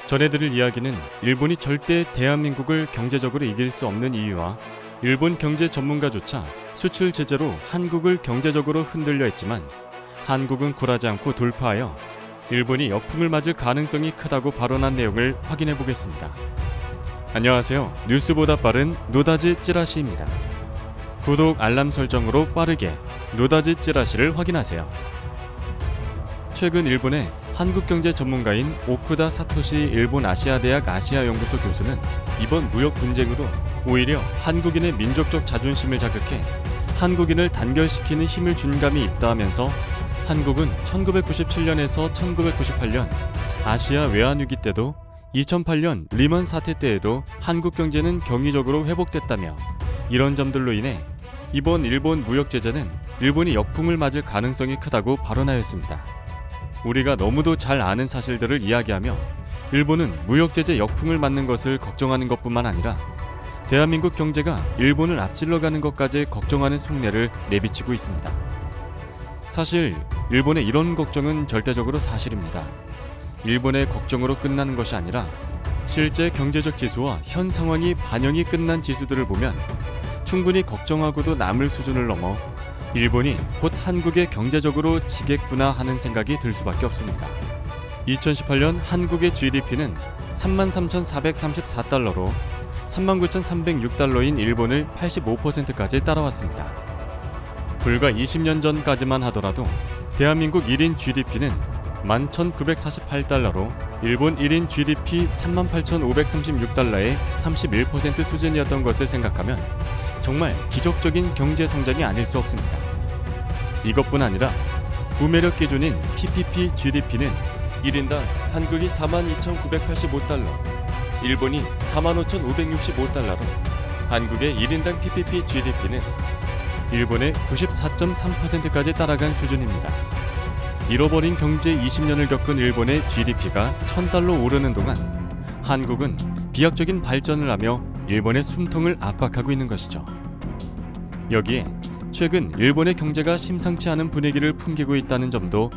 전해드릴 이야기는 일본이 절대 대한민국을 경제적으로 이길 수 없는 이유와 일본 경제 전문가조차 수출 제재로 한국을 경제적으로 흔들려 했지만 한국은 굴하지 않고 돌파하여 일본이 역풍을 맞을 가능성이 크다고 발언한 내용을 확인해 보겠습니다. 안녕하세요. 뉴스보다 빠른 노다지 찌라시입니다. 구독 알람 설정으로 빠르게 노다지 찌라시를 확인하세요. 최근 일본의 한국경제 전문가인 오쿠다 사토시 일본 아시아대학 아시아연구소 교수는 이번 무역 분쟁으로 오히려 한국인의 민족적 자존심을 자극해 한국인을 단결시키는 힘을 준 감이 있다 하면서 한국은 1997년에서 1998년 아시아 외환위기 때도 2008년 리먼 사태 때에도 한국 경제는 경이적으로 회복됐다며 이런 점들로 인해 이번 일본 무역 제재는 일본이 역풍을 맞을 가능성이 크다고 발언하였습니다. 우리가 너무도 잘 아는 사실들을 이야기하며 일본은 무역 제재 역풍을 맞는 것을 걱정하는 것뿐만 아니라 대한민국 경제가 일본을 앞질러 가는 것까지 걱정하는 속내를 내비치고 있습니다. 사실 일본의 이런 걱정은 절대적으로 사실입니다. 일본의 걱정으로 끝나는 것이 아니라 실제 경제적 지수와 현 상황이 반영이 끝난 지수들을 보면 충분히 걱정하고도 남을 수준을 넘어 일본이 곧 한국에 경제적으로 지겠구나 하는 생각이 들 수밖에 없습니다. 2018년 한국의 GDP는 33,434달러로 39,306달러인 일본을 85%까지 따라왔습니다. 불과 20년 전까지만 하더라도 대한민국 1인 GDP는 11,948달러로 일본 1인 GDP 38,536달러의 31% 수준이었던 것을 생각하면 정말 기적적인 경제 성장이 아닐 수 없습니다. 이것뿐 아니라 구매력 기준인 PPP GDP는 1인당 한국이 42,985달러, 일본이 45,565달러로 한국의 1인당 PPP GDP는 일본의 94.3%까지 따라간 수준입니다. 잃어버린 경제 20년을 겪은 일본의 GDP가 1,000달러 오르는 동안 한국은 비약적인 발전을 하며 일본의 숨통을 압박하고 있는 것이죠. 여기에 최근 일본의 경제가 심상치 않은 분위기를 풍기고 있다는 점도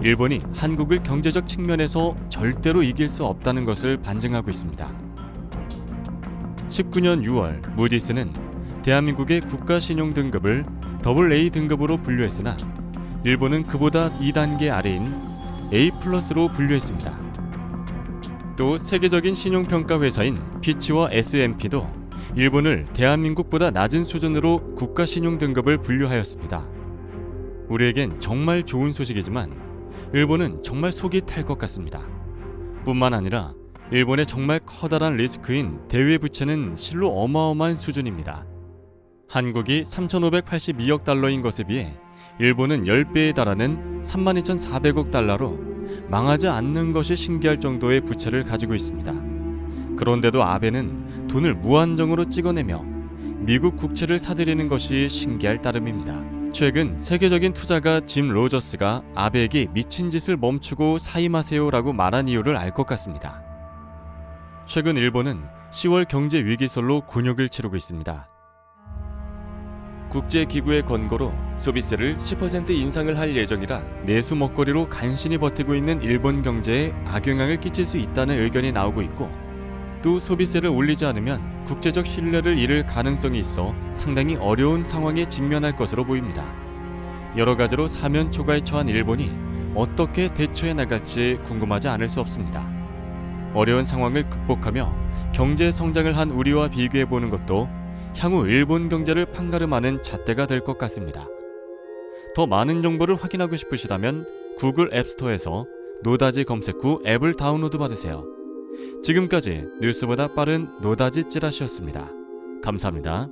일본이 한국을 경제적 측면에서 절대로 이길 수 없다는 것을 반증하고 있습니다. 19년 6월 무디스는 대한민국의 국가신용등급을 AA 등급으로 분류했으나 일본은 그보다 2단계 아래인 A+로 분류했습니다. 또 세계적인 신용평가 회사인 피치와 S&P도 일본을 대한민국보다 낮은 수준으로 국가신용등급을 분류하였습니다. 우리에겐 정말 좋은 소식이지만 일본은 정말 속이 탈 것 같습니다. 뿐만 아니라 일본의 정말 커다란 리스크인 대외부채는 실로 어마어마한 수준입니다. 한국이 3,582억 달러인 것에 비해 일본은 10배에 달하는 32,400억 달러로 망하지 않는 것이 신기할 정도의 부채를 가지고 있습니다. 그런데도 아베는 돈을 무한정으로 찍어내며 미국 국채를 사들이는 것이 신기할 따름입니다. 최근 세계적인 투자가 짐 로저스가 아베에게 미친 짓을 멈추고 사임하세요라고 말한 이유를 알 것 같습니다. 최근 일본은 10월 경제 위기설로 곤욕을 치르고 있습니다. 국제기구의 권고로 소비세를 10% 인상을 할 예정이라 내수 먹거리로 간신히 버티고 있는 일본 경제에 악영향을 끼칠 수 있다는 의견이 나오고 있고, 또 소비세를 올리지 않으면 국제적 신뢰를 잃을 가능성이 있어 상당히 어려운 상황에 직면할 것으로 보입니다. 여러 가지로 사면초가에 처한 일본이 어떻게 대처해 나갈지 궁금하지 않을 수 없습니다. 어려운 상황을 극복하며 경제 성장을 한 우리와 비교해보는 것도 향후 일본 경제를 판가름하는 잣대가 될 것 같습니다. 더 많은 정보를 확인하고 싶으시다면 구글 앱스토어에서 노다지 검색 후 앱을 다운로드 받으세요. 지금까지 뉴스보다 빠른 노다지 찌라시였습니다. 감사합니다.